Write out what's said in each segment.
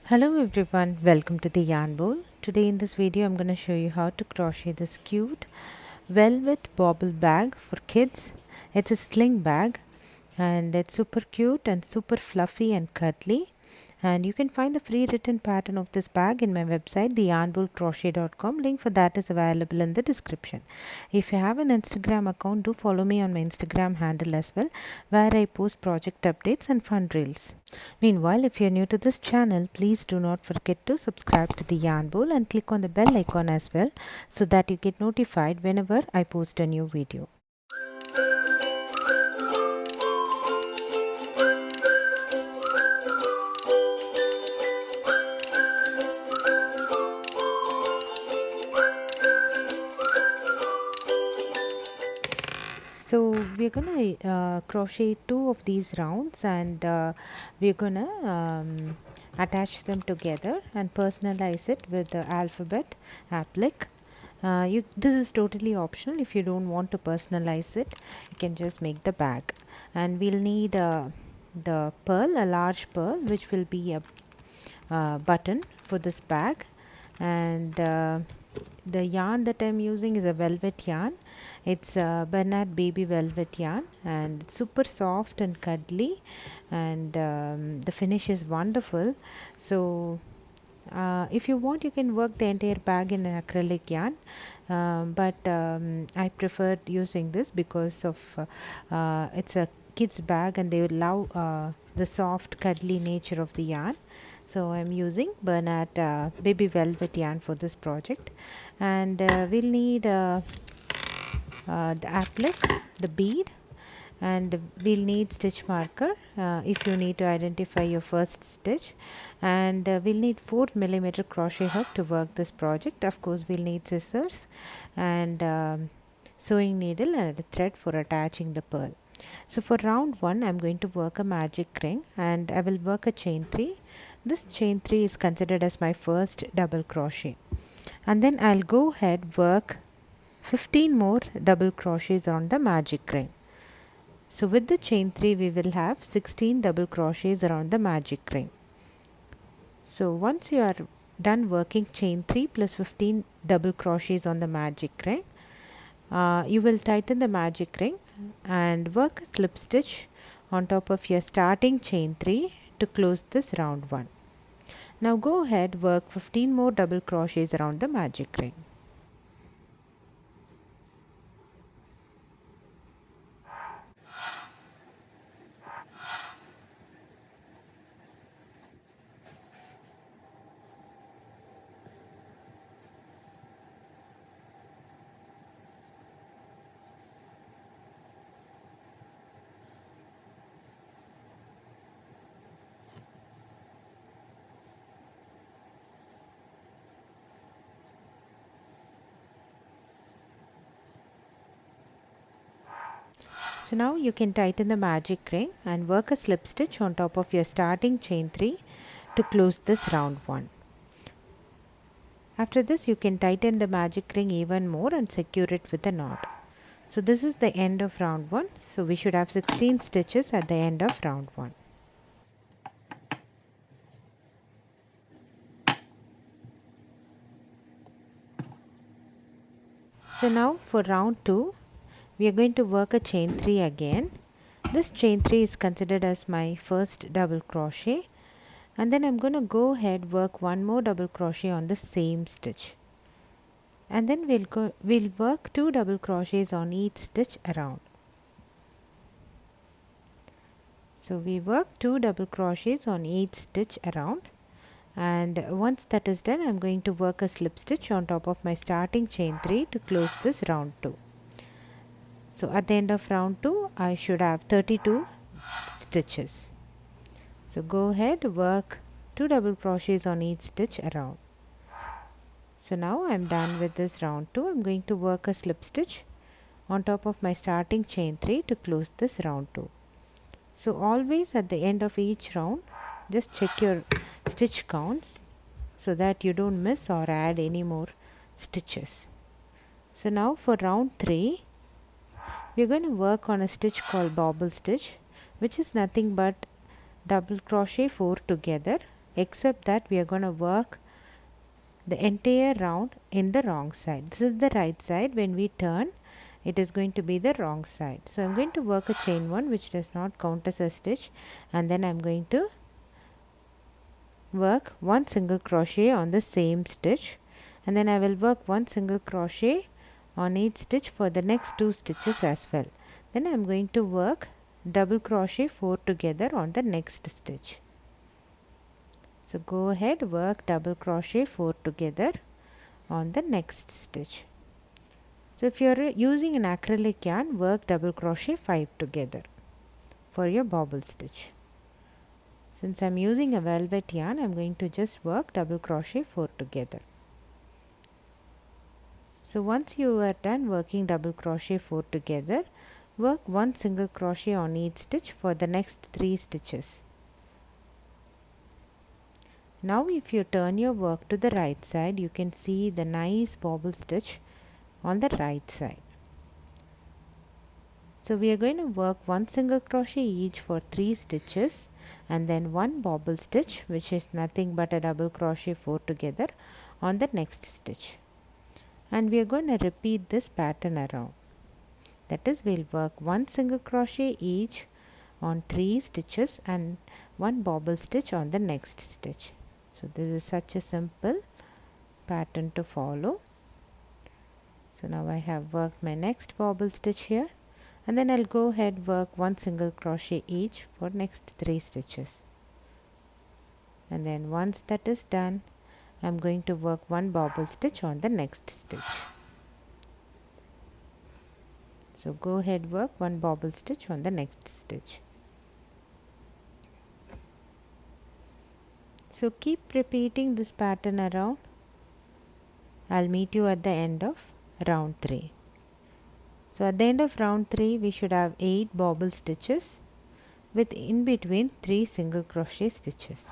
Hello everyone, welcome to the yarn bowl. Today in this video I'm going to show you how to crochet this cute velvet bobble bag for kids. It's a sling bag and it's super cute and super fluffy and cuddly. And you can find the free written pattern of this bag in my website theyarnbowlcrochet.com. Link for that is available in the description. If you have an Instagram account, do follow me on my Instagram handle as well, where I post project updates and fun reels. Meanwhile, if you're new to this channel, please do not forget to subscribe to the yarn bowl and click on the bell icon as well, so that you get notified whenever I post a new video. So we're gonna crochet 2 of these rounds, and we're gonna attach them together and personalize it with the alphabet Appliqué. This is totally optional. If you don't want to personalize it, you can just make the bag. And we'll need the pearl, a large pearl, which will be a button for this bag. And the yarn that I'm using is a velvet yarn. It's a Bernat baby velvet yarn, and it's super soft and cuddly, and the finish is wonderful. So if you want, you can work the entire bag in an acrylic yarn, but I preferred using this because of it's a kids bag and they will love the soft cuddly nature of the yarn. So I'm using Bernat baby velvet yarn for this project. And we'll need the applique, the bead, and we'll need stitch marker if you need to identify your first stitch. And we'll need 4mm crochet hook to work this project. Of course, we'll need scissors and sewing needle and a thread for attaching the pearl. So for round 1, I'm going to work a magic ring, and I will work a chain 3. This chain 3 is considered as my first double crochet, and then I'll go ahead work 15 more double crochets on the magic ring. So with the chain 3 we will have 16 double crochets around the magic ring. So once you are done working chain 3 plus 15 double crochets on the magic ring, you will tighten the magic ring and work a slip stitch on top of your starting chain 3 to close this round 1. Now go ahead, work 15 more double crochets around the magic ring. So now you can tighten the magic ring and work a slip stitch on top of your starting chain 3 to close this round 1. After this, you can tighten the magic ring even more and secure it with a knot. So this is the end of round 1. So we should have 16 stitches at the end of round 1. So now for round 2, we are going to work a chain 3 again. This chain 3 is considered as my first double crochet, and then I'm going to go ahead work one more double crochet on the same stitch, and then we'll work 2 double crochets on each stitch around. So we work 2 double crochets on each stitch around, and once that is done, I'm going to work a slip stitch on top of my starting chain 3 to close this round 2. So at the end of round 2, I should have 32 stitches. So go ahead, work 2 double crochets on each stitch around. So now I'm done with this round 2. I'm going to work a slip stitch on top of my starting chain 3 to close this round 2. So always at the end of each round, just check your stitch counts so that you don't miss or add any more stitches. So now for round 3, we are going to work on a stitch called bobble stitch, which is nothing but double crochet 4 together except that we are going to work the entire round in the wrong side. This is the right side. When we turn, it is going to be the wrong side. So I'm going to work a chain 1 which does not count as a stitch, and then I'm going to work 1 single crochet on the same stitch, and then I will work 1 single crochet on each stitch for the next 2 stitches as well. Then I'm going to work double crochet 4 together on the next stitch. So go ahead, work double crochet 4 together on the next stitch. So if you are using an acrylic yarn, work double crochet 5 together for your bobble stitch. Since I am using a velvet yarn, I am going to just work double crochet 4 together. So once you are done working double crochet 4 together, work 1 single crochet on each stitch for the next 3 stitches. Now if you turn your work to the right side, you can see the nice bobble stitch on the right side. So we are going to work 1 single crochet each for 3 stitches, and then 1 bobble stitch, which is nothing but a double crochet 4 together on the next stitch. And we are going to repeat this pattern around. That is, we'll work 1 single crochet each on 3 stitches and 1 bobble stitch on the next stitch. So this is such a simple pattern to follow. So now I have worked my next bobble stitch here, and then I'll go ahead work 1 single crochet each for next 3 stitches. And then once that is done, I'm going to work 1 bobble stitch on the next stitch. So go ahead, work 1 bobble stitch on the next stitch. So keep repeating this pattern around. I'll meet you at the end of round 3. So at the end of round 3, we should have 8 bobble stitches with in between 3 single crochet stitches.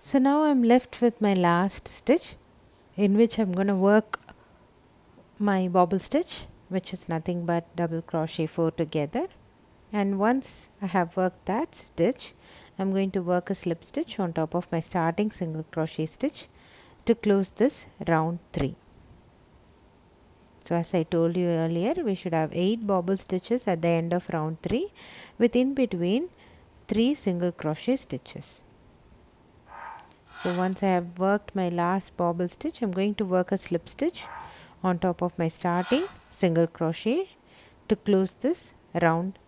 So now I'm left with my last stitch, in which I'm going to work my bobble stitch, which is nothing but double crochet 4 together. And once I have worked that stitch, I'm going to work a slip stitch on top of my starting single crochet stitch to close this round 3. So as I told you earlier, we should have 8 bobble stitches at the end of round 3 with in between 3 single crochet stitches. So once I have worked my last bobble stitch, I'm going to work a slip stitch on top of my starting single crochet to close this round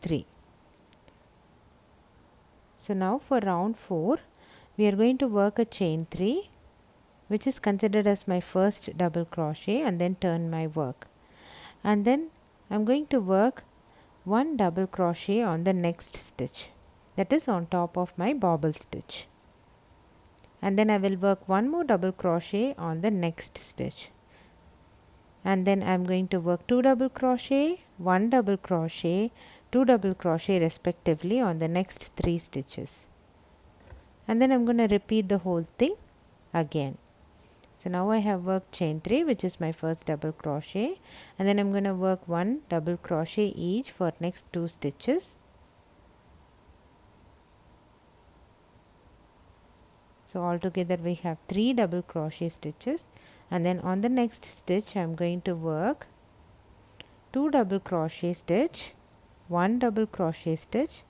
3. So now for round 4, we are going to work a chain 3, which is considered as my first double crochet, and then turn my work. And then I'm going to work 1 double crochet on the next stitch, that is on top of my bobble stitch. And then I will work 1 more double crochet on the next stitch. And then I'm going to work 2 double crochet, 1 double crochet, 2 double crochet respectively on the next 3 stitches. And then I'm going to repeat the whole thing again. So now I have worked chain 3, which is my first double crochet, and then I'm going to work 1 double crochet each for next 2 stitches. So altogether we have 3 double crochet stitches, and then on the next stitch I'm going to work 2 double crochet stitch, 1 double crochet stitch,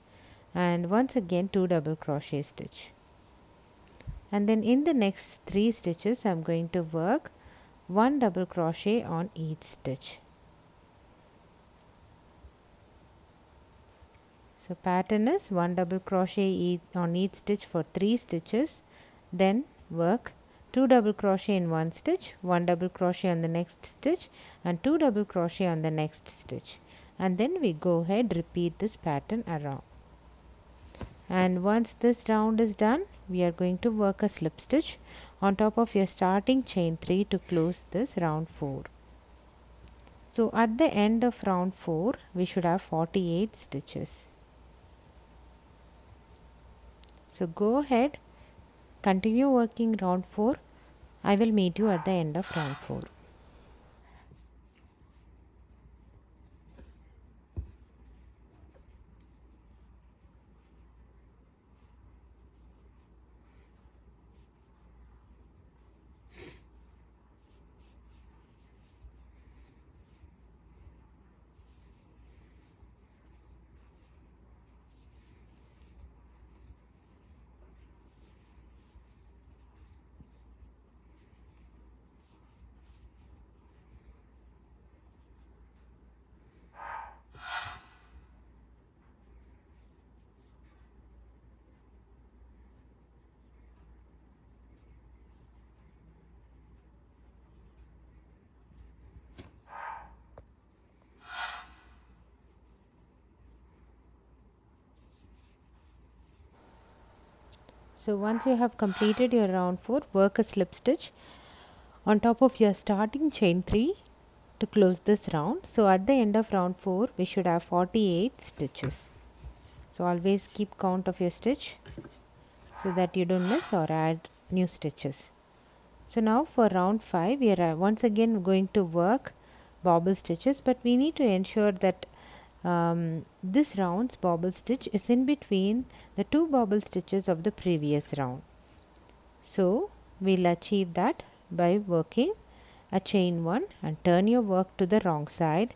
and once again 2 double crochet stitch. And then in the next 3 stitches I'm going to work 1 double crochet on each stitch. So pattern is 1 double crochet on each stitch for 3 stitches, then work 2 double crochet in one stitch, 1 double crochet on the next stitch and 2 double crochet on the next stitch, and then we go ahead repeat this pattern around. And once this round is done, we are going to work a slip stitch on top of your starting chain 3 to close this round 4. So at the end of round 4 we should have 48 stitches. So go ahead, continue working round 4. I will meet you at the end of round 4. So once you have completed your round 4, work a slip stitch on top of your starting chain 3 to close this round. So at the end of round 4 we should have 48 stitches. So always keep count of your stitch so that you don't miss or add new stitches. So now for round 5 we are once again going to work bobble stitches, but we need to ensure that this round's bobble stitch is in between the 2 bobble stitches of the previous round. So we'll achieve that by working a chain 1 and turn your work to the wrong side,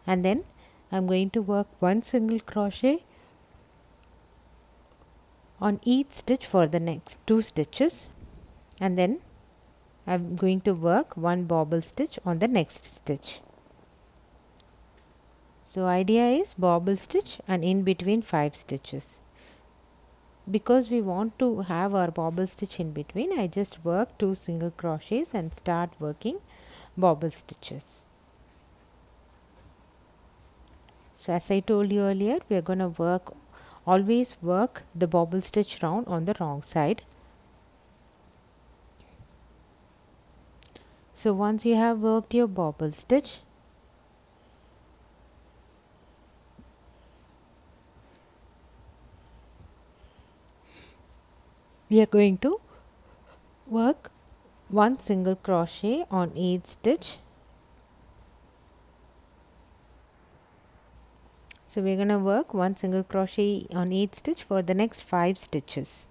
and then I'm going to work 1 single crochet on each stitch for the next 2 stitches, and then I'm going to work 1 bobble stitch on the next stitch. So idea is bobble stitch and in between 5 stitches. Because we want to have our bobble stitch in between, I just work 2 single crochets and start working bobble stitches. So as I told you earlier, we are going to always work the bobble stitch round on the wrong side. So once you have worked your bobble stitch, we are going to work 1 single crochet on each stitch. So we are going to work 1 single crochet on each stitch for the next 5 stitches,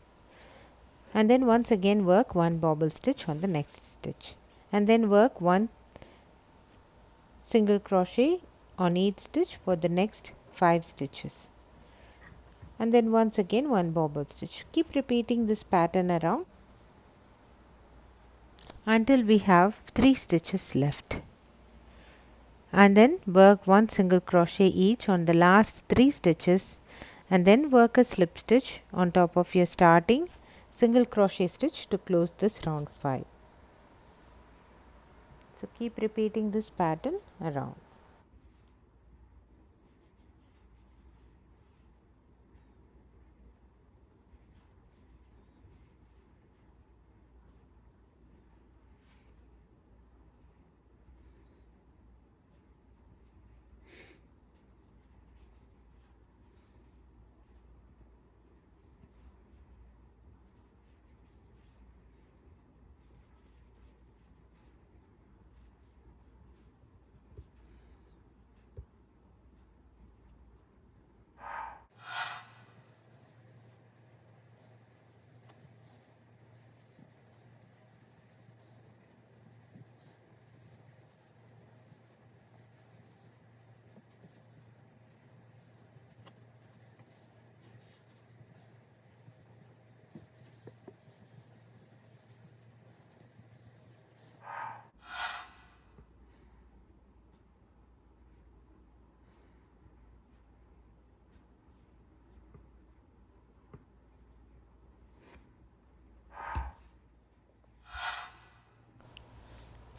and then once again work 1 bobble stitch on the next stitch, and then work 1 single crochet on each stitch for the next 5 stitches, and then once again 1 bobble stitch. Keep repeating this pattern around until we have 3 stitches left, and then work 1 single crochet each on the last 3 stitches, and then work a slip stitch on top of your starting single crochet stitch to close this round 5. So keep repeating this pattern around.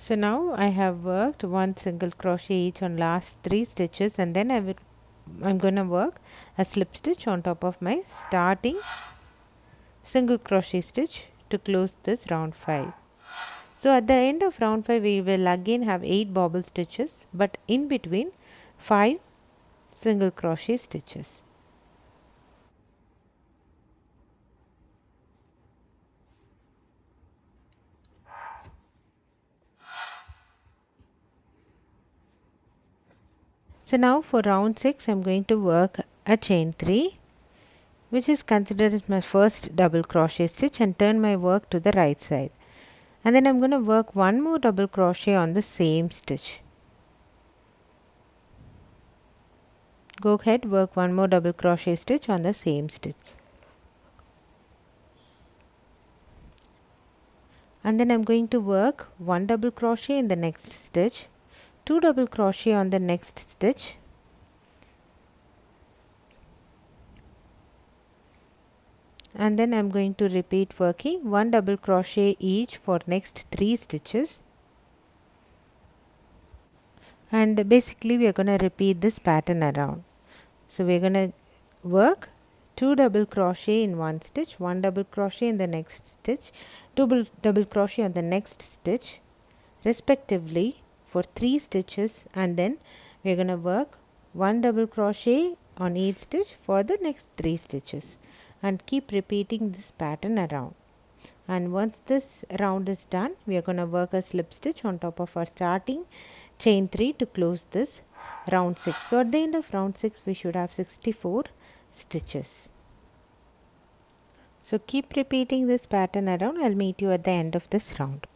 So now I have worked one single crochet each on last 3 stitches, and then I'm going to work a slip stitch on top of my starting single crochet stitch to close this round 5. So at the end of round 5 we will again have 8 bobble stitches, but in between 5 single crochet stitches. So now for round 6 I am going to work a chain 3, which is considered as my first double crochet stitch, and turn my work to the right side. And then I am going to work one more double crochet on the same stitch. Go ahead, work one more double crochet stitch on the same stitch. And then I am going to work one double crochet in the next stitch, 2 double crochet on the next stitch, and then I am going to repeat working one double crochet each for next 3 stitches. And basically we are going to repeat this pattern around. So we are going to work 2 double crochet in one stitch, 1 double crochet in the next stitch, 2 double crochet on the next stitch respectively for 3 stitches, and then we are going to work 1 double crochet on each stitch for the next 3 stitches, and keep repeating this pattern around. And once this round is done, we are going to work a slip stitch on top of our starting chain 3 to close this round 6. So at the end of round 6 we should have 64 stitches. So keep repeating this pattern around. I'll meet you at the end of this round.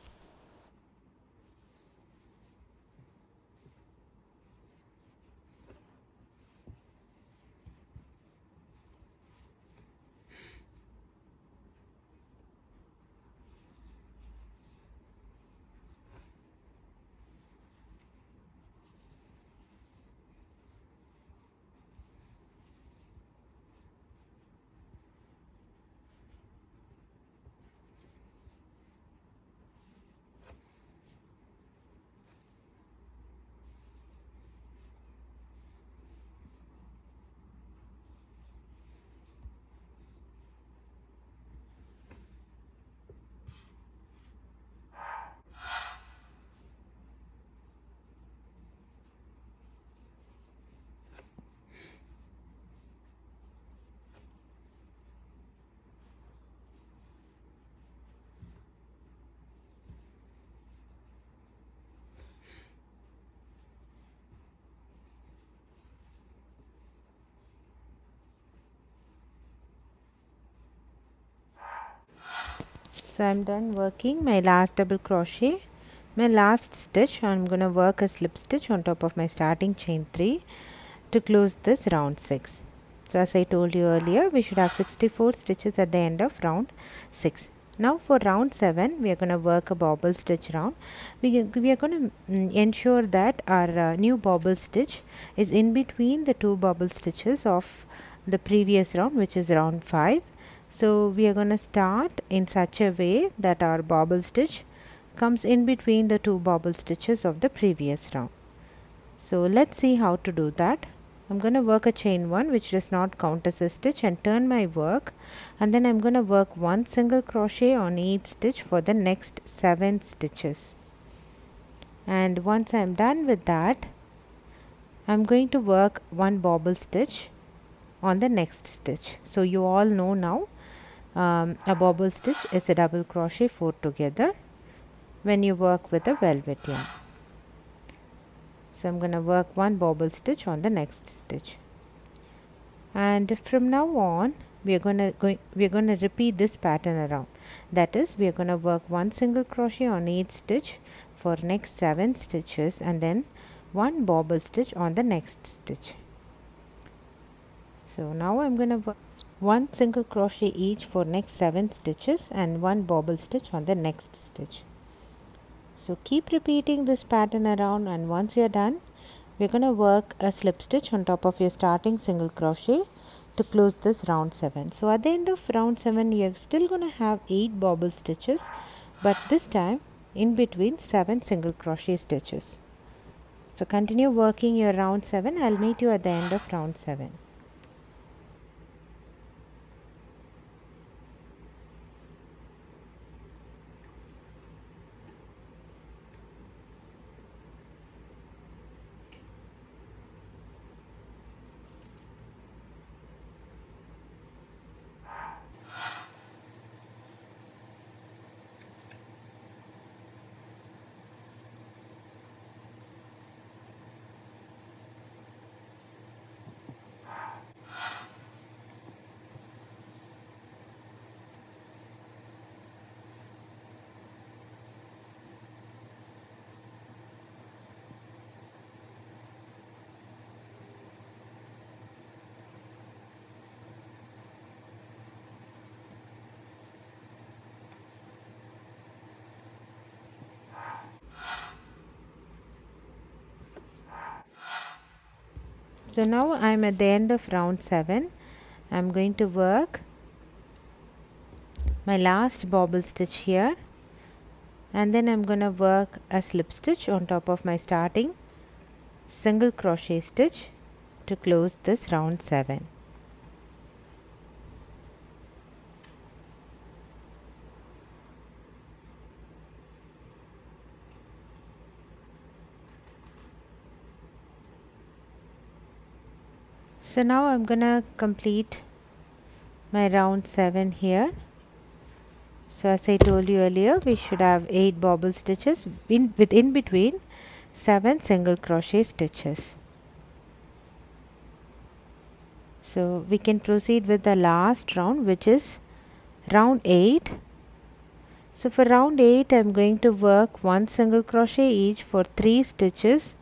So I'm done working my last double crochet. My last stitch, I'm going to work a slip stitch on top of my starting chain 3 to close this round 6. So as I told you earlier, we should have 64 stitches at the end of round 6. Now for round 7 we are going to work a bobble stitch round. We are going to ensure that our new bobble stitch is in between the 2 bobble stitches of the previous round, which is round 5. So we are going to start in such a way that our bobble stitch comes in between the 2 bobble stitches of the previous round. So let's see how to do that. I'm going to work a chain 1 which does not count as a stitch, and turn my work, and then I'm going to work 1 single crochet on each stitch for the next 7 stitches. And once I'm done with that, I'm going to work 1 bobble stitch on the next stitch. So you all know now a bobble stitch is a double crochet 4 together when you work with a velvet yarn. So I'm going to work 1 bobble stitch on the next stitch, and from now on we are going to repeat this pattern around. That is, we are going to work 1 single crochet on each stitch for next 7 stitches, and then 1 bobble stitch on the next stitch. So now I'm going to work 1 single crochet each for next 7 stitches and 1 bobble stitch on the next stitch. So keep repeating this pattern around, and once you're done, we're going to work a slip stitch on top of your starting single crochet to close this round 7. So at the end of round 7 we are still going to have 8 bobble stitches, but this time in between 7 single crochet stitches. So continue working your round 7. I'll meet you at the end of round 7. So now I'm at the end of round 7. I'm going to work my last bobble stitch here, and then I'm going to work a slip stitch on top of my starting single crochet stitch to close this round 7. So now I'm gonna complete my round 7 here. So as I told you earlier, we should have 8 bobble stitches in between 7 single crochet stitches. So we can proceed with the last round, which is round 8. So for round 8, I'm going to work 1 single crochet each for 3 stitches,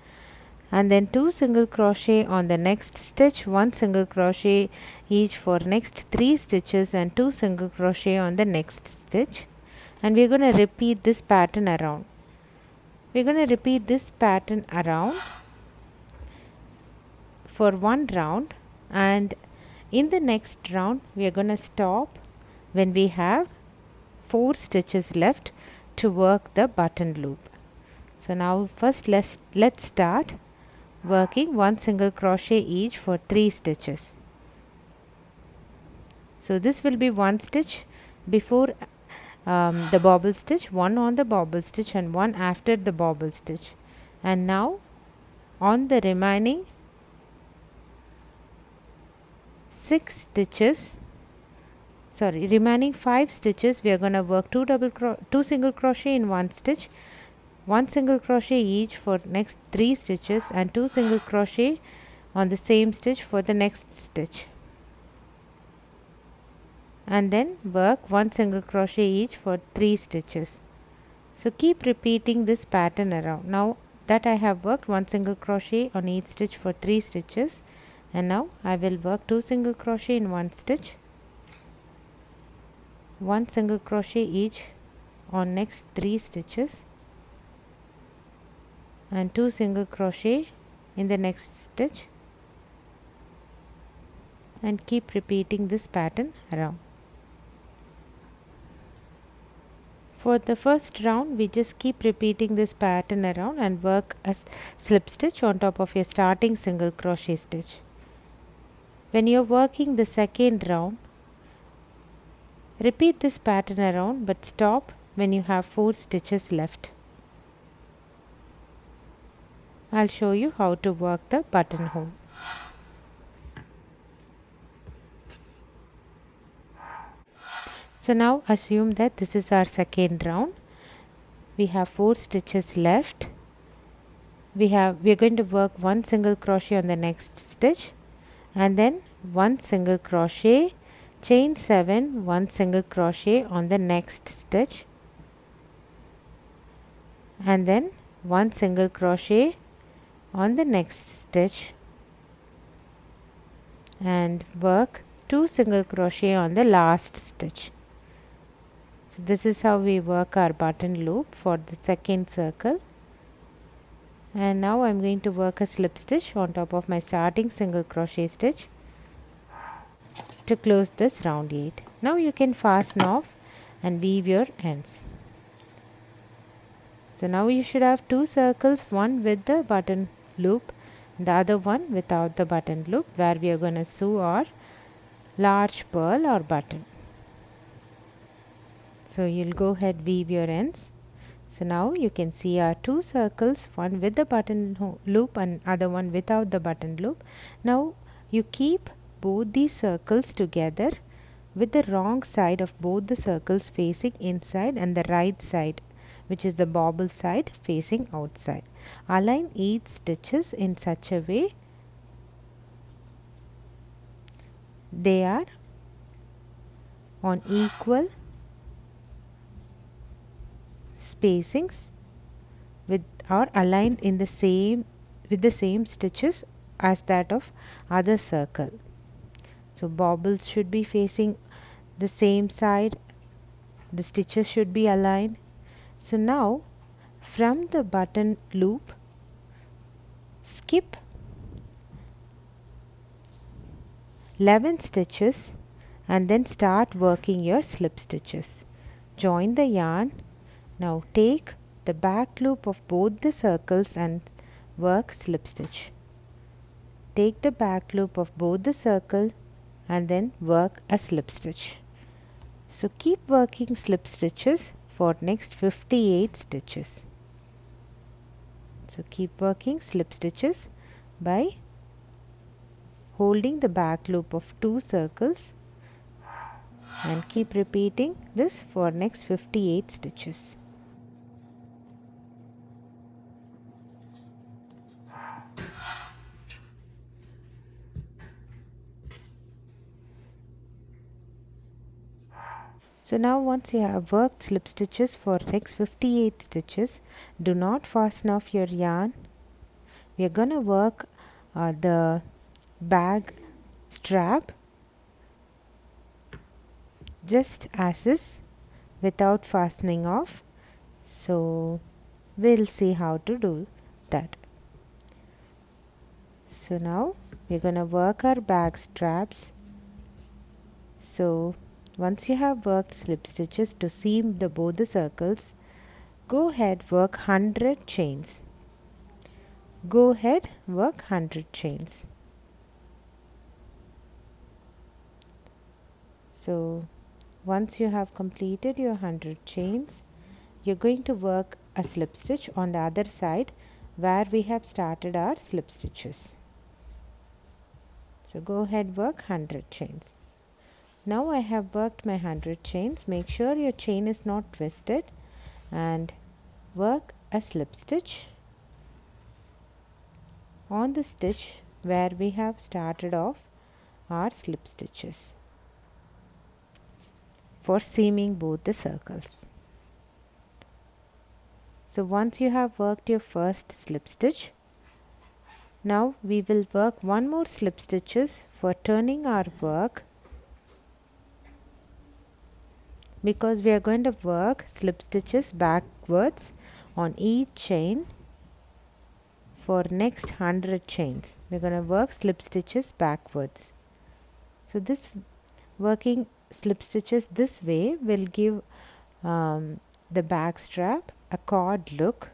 and then 2 single crochet on the next stitch, 1 single crochet each for next 3 stitches, and 2 single crochet on the next stitch. And we're going to repeat this pattern around. We're going to repeat this pattern around for 1 round, and in the next round we are going to stop when we have 4 stitches left to work the button loop. So now first let's start working 1 single crochet each for 3 stitches. So this will be 1 stitch before the bobble stitch, 1 on the bobble stitch, and 1 after the bobble stitch. And now on the remaining 5 stitches, we are going to work 2 single crochet in 1 stitch, 1 single crochet each for next 3 stitches, and 2 single crochet on the same stitch for the next stitch, and then work 1 single crochet each for 3 stitches. So keep repeating this pattern around. Now that I have worked 1 single crochet on each stitch for 3 stitches, and now I will work 2 single crochet in 1 stitch, 1 single crochet each on next 3 stitches, and 2 single crochet in the next stitch, and keep repeating this pattern around. For the first round, we just keep repeating this pattern around and work a slip stitch on top of your starting single crochet stitch. When you are working the second round, repeat this pattern around but stop when you have 4 stitches left. I'll show you how to work the buttonhole. So now assume that this is our second round. We have 4 stitches left. We are going to work 1 single crochet on the next stitch, and then 1 single crochet, chain 7, 1 single crochet on the next stitch, and then 1 single crochet on the next stitch, and work 2 single crochet on the last stitch. So this is how we work our button loop for the second circle. And now I'm going to work a slip stitch on top of my starting single crochet stitch to close this round 8. Now you can fasten off and weave your ends. So now you should have two circles, one with the button loop, the other one without the button loop, where we are going to sew our large pearl or button. So you'll go ahead, weave your ends. So now you can see our two circles, one with the button loop and other one without the button loop. Now you keep both these circles together with the wrong side of both the circles facing inside and the right side, which is the bobble side, facing outside. Align each stitches in such a way they are on equal spacings with or aligned in the same with the same stitches as that of other circle. So bobbles should be facing the same side, the stitches should be aligned. So now from the button loop, skip 11 stitches and then start working your slip stitches. Join the yarn. Now take the back loop of both the circles and work slip stitch. Take the back loop of both the circle and then work a slip stitch. So keep working slip stitches for next 58 stitches. So keep working slip stitches by holding the back loop of two circles and keep repeating this for next 58 stitches. So now once you have worked slip stitches for next 58 stitches, do not fasten off your yarn. We are going to work the bag strap just as is without fastening off. So we'll see how to do that. So now we're going to work our bag straps. So once you have worked slip stitches to seam both the circles, go ahead, work 100 chains. Go ahead, work 100 chains. So once you have completed your 100 chains, you're going to work a slip stitch on the other side where we have started our slip stitches. So go ahead, work 100 chains. Now I have worked my 100 chains. Make sure your chain is not twisted and work a slip stitch on the stitch where we have started off our slip stitches for seaming both the circles. So once you have worked your first slip stitch, now we will work one more slip stitches for turning our work, because we are going to work slip stitches backwards on each chain for next 100 chains. We're going to work slip stitches backwards. So this working slip stitches this way will give the back strap a cord look,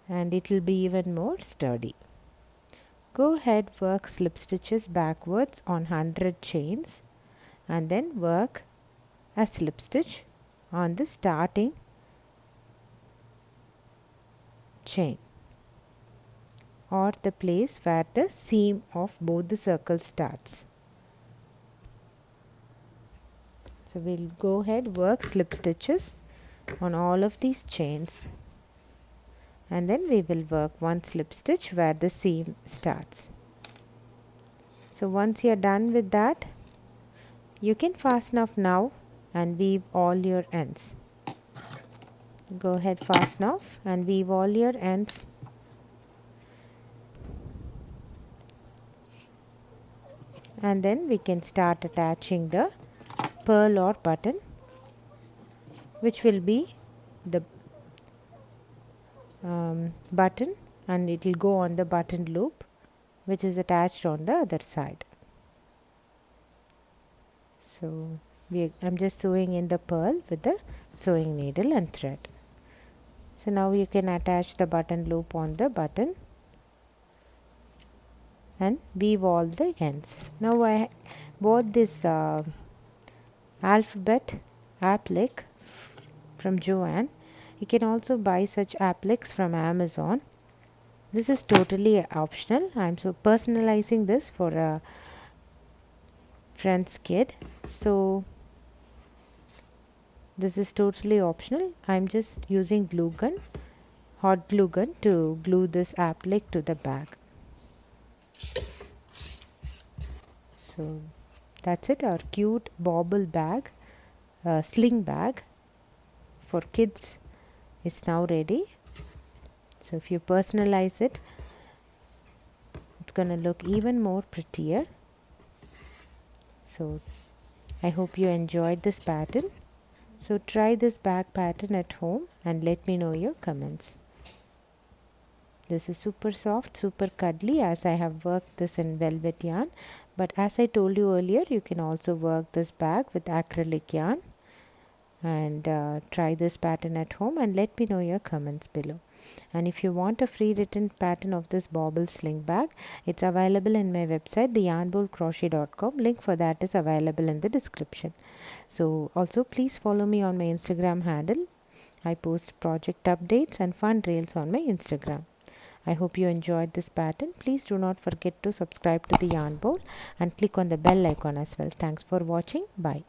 and it will be even more sturdy. Go ahead, work slip stitches backwards on 100 chains and then work a slip stitch on the starting chain or the place where the seam of both the circles starts. So we'll go ahead, work slip stitches on all of these chains, and then we will work one slip stitch where the seam starts. So once you are done with that, you can fasten off now and weave all your ends. Go ahead, fasten off and weave all your ends. And then we can start attaching the pearl or button, which will be the button, and it will go on the button loop which is attached on the other side. So I'm just sewing in the pearl with the sewing needle and thread. So now you can attach the button loop on the button and weave all the ends. Now I bought this alphabet applique from Joanne. You can also buy such appliques from Amazon. This is totally optional. I'm so personalizing this for a friend's kid. So this is totally optional. I'm just using glue gun, hot glue gun, to glue this applique to the bag. So that's it. Our cute bobble bag, sling bag for kids is now ready. So if you personalize it, it's gonna look even more prettier. So I hope you enjoyed this pattern. So try this bag pattern at home and let me know your comments. This is super soft, super cuddly, as I have worked this in velvet yarn. But as I told you earlier, you can also work this bag with acrylic yarn. And try this pattern at home and let me know your comments below. And if you want a free written pattern of this bobble sling bag, it's available in my website, theyarnbowlcrochet.com. Link for that is available in the description. So also please follow me on my Instagram handle. I post project updates and fun reels on my Instagram. I hope you enjoyed this pattern. Please do not forget to subscribe to the Yarn Bowl and click on the bell icon as well. Thanks for watching. Bye.